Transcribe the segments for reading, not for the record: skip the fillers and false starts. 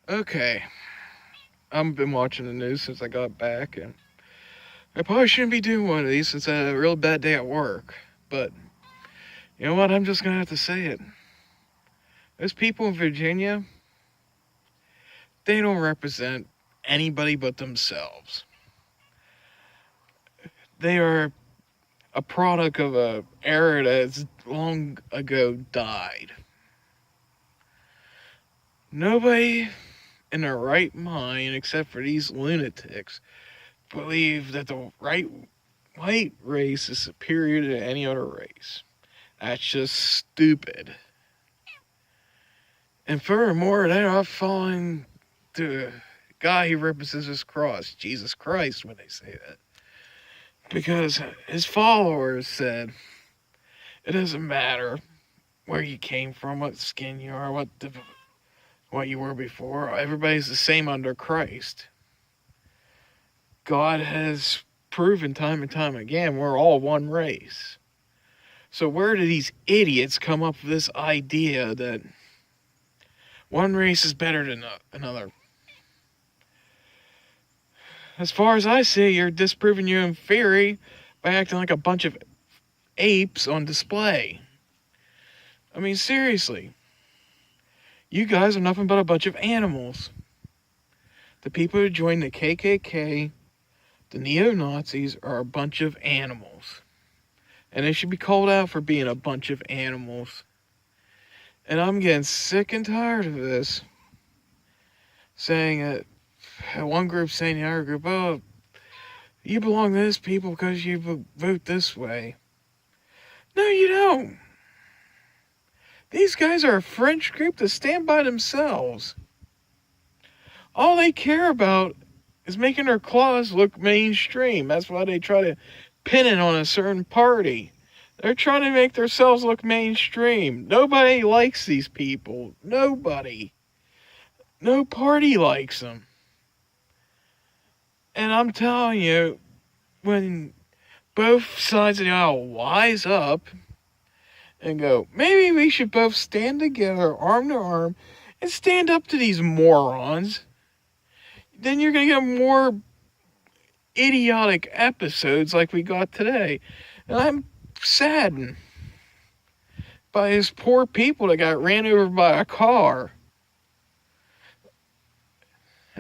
Okay, I've been watching the news since I got back, and I probably shouldn't be doing one of these since I had a real bad day at work. But you know what? I'm just gonna have to say it. Those people in Virginia, they don't represent anybody but themselves. They are a product of a era that's long ago died. Nobody in their right mind, except for these lunatics, believe that the white race is superior to any other race. That's just stupid. And furthermore, they're not following the guy who represents his cross, Jesus Christ, when they say that. Because his followers said it doesn't matter where you came from, what skin you are, what you were before. Everybody's the same under Christ. God has proven time and time again we're all one race. So where do these idiots come up with this idea that one race is better than another? As far as I see, you're disproving your own theory by acting like a bunch of apes on display. I mean, seriously. You guys are nothing but a bunch of animals. The people who joined the KKK, the neo-Nazis, are a bunch of animals. And they should be called out for being a bunch of animals. And I'm getting sick and tired of this. Saying that, one group saying to the other group, oh, you belong to this people because you vote this way. No, you don't. These guys are a French group that stand by themselves. All they care about is making their claws look mainstream. That's why they try to pin it on a certain party. They're trying to make themselves look mainstream. Nobody likes these people. Nobody. No party likes them. And I'm telling you, when both sides of the aisle wise up and go, maybe we should both stand together, arm to arm, and stand up to these morons, then you're going to get more idiotic episodes like we got today. And I'm saddened by these poor people that got ran over by a car.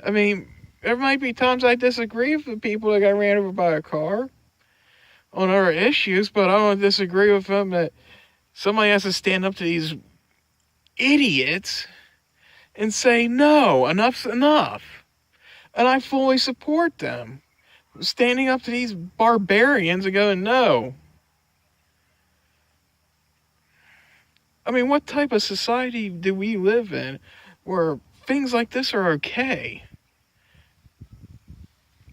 I mean, there might be times I disagree with the people that got ran over by a car on other issues, but I don't disagree with them that somebody has to stand up to these idiots and say, no, enough's enough. And I fully support them. Standing up to these barbarians and going, no. I mean, what type of society do we live in where things like this are okay?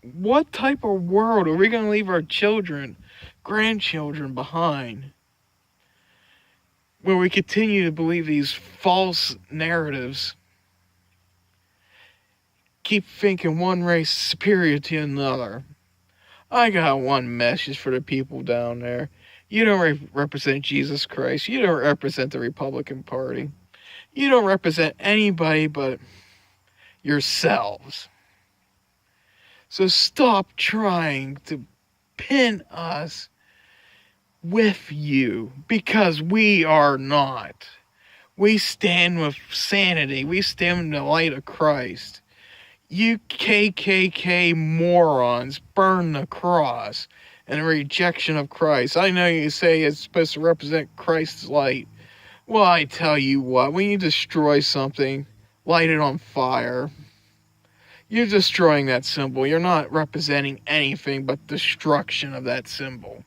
What type of world are we going to leave our children, grandchildren behind? Where we continue to believe these false narratives, keep thinking one race is superior to another. I got one message for the people down there. You don't represent Jesus Christ. You don't represent the Republican Party. You don't represent anybody but yourselves. So stop trying to pin us with you, because we are not. We stand with sanity. We stand in the light of Christ. You KKK morons, burn the cross and rejection of Christ. I know you say it's supposed to represent Christ's light. Well, I tell you what, when you destroy something, light it on fire. You're destroying that symbol. You're not representing anything but destruction of that symbol.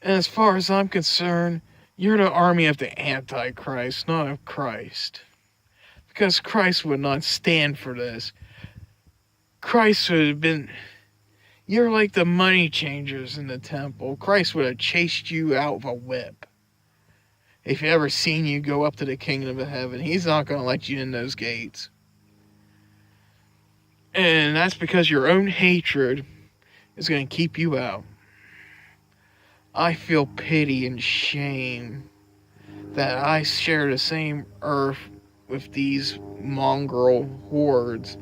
And as far as I'm concerned, you're the army of the Antichrist, not of Christ. Because Christ would not stand for this. Christ would have been... You're like the money changers in the temple. Christ would have chased you out with a whip. If he ever seen you go up to the kingdom of heaven, he's not going to let you in those gates. And that's because your own hatred is going to keep you out. I feel pity and shame that I share the same earth with these mongrel hordes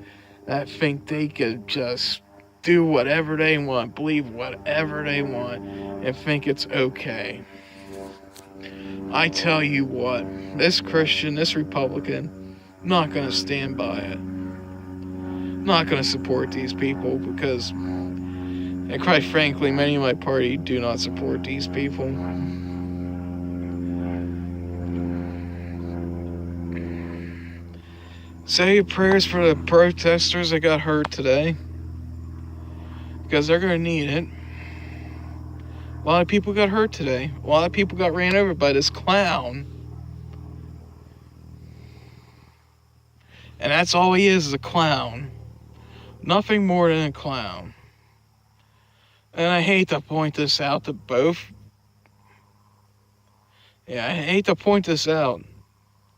that think they could just do whatever they want, believe whatever they want, and think it's okay. I tell you what, this Christian, this Republican, not going to stand by it. Not going to support these people because, and quite frankly, many of my party do not support these people. Say your prayers for the protesters that got hurt today, because they're going to need it. A lot of people got hurt today. A lot of people got ran over by this clown. And that's all he is a clown. Nothing more than a clown. And I hate to point this out to both. Yeah, I hate to point this out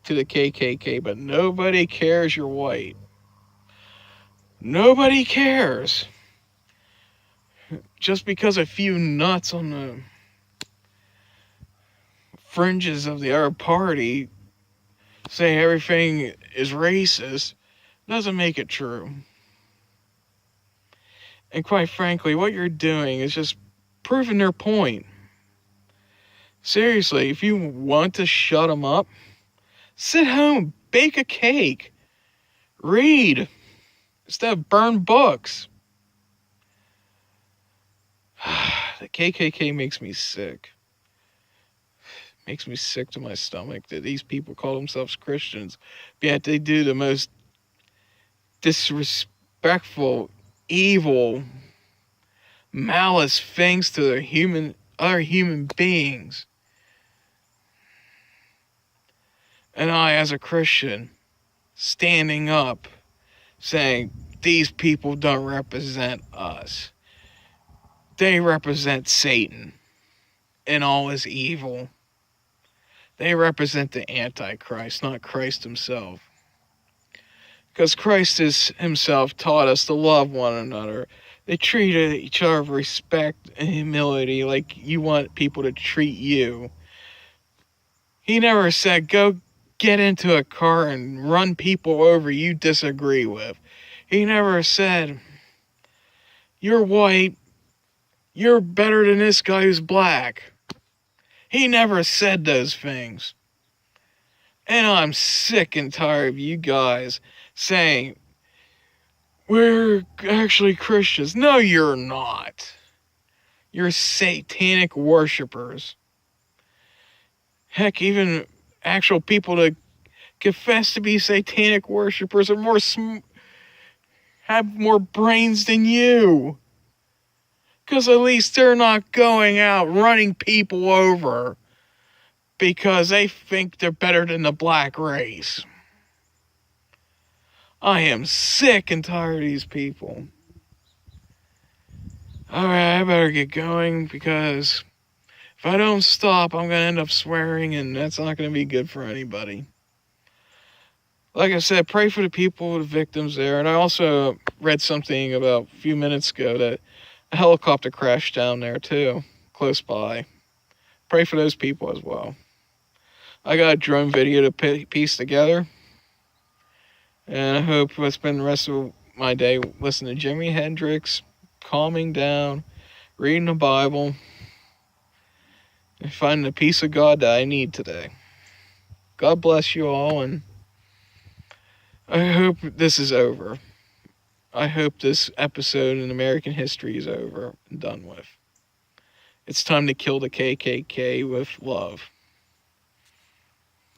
to the KKK, but nobody cares you're white. Nobody cares. Just because a few nuts on the fringes of the other party say everything is racist doesn't make it true. And quite frankly, what you're doing is just proving their point. Seriously, if you want to shut them up, sit home, bake a cake, read, instead of burn books. The KKK makes me sick. Makes me sick to my stomach that these people call themselves Christians, yet they do the most disrespectful, evil, malice things to their other human beings. And I, as a Christian, standing up, saying, these people don't represent us. They represent Satan and all his evil. They represent the Antichrist, not Christ himself. Because Christ himself taught us to love one another. They treated each other with respect and humility like you want people to treat you. He never said, go get into a car and run people over you disagree with. He never said, you're white, you're better than this guy who's black. He never said those things. And I'm sick and tired of you guys saying, we're actually Christians. No, you're not. You're satanic worshipers. Heck, even actual people that confess to be satanic worshipers are have more brains than you. Because at least they're not going out running people over because they think they're better than the black race. I am sick and tired of these people. Alright, I better get going because if I don't stop, I'm going to end up swearing and that's not going to be good for anybody. Like I said, pray for the people, the victims there. And I also read something about a few minutes ago that a helicopter crashed down there too, close by. Pray for those people as well. I got a drone video to piece together. And I hope I spend the rest of my day listening to Jimi Hendrix, calming down, reading the Bible, and finding the peace of God that I need today. God bless you all, and I hope this is over. I hope this episode in American history is over and done with. It's time to kill the KKK with love.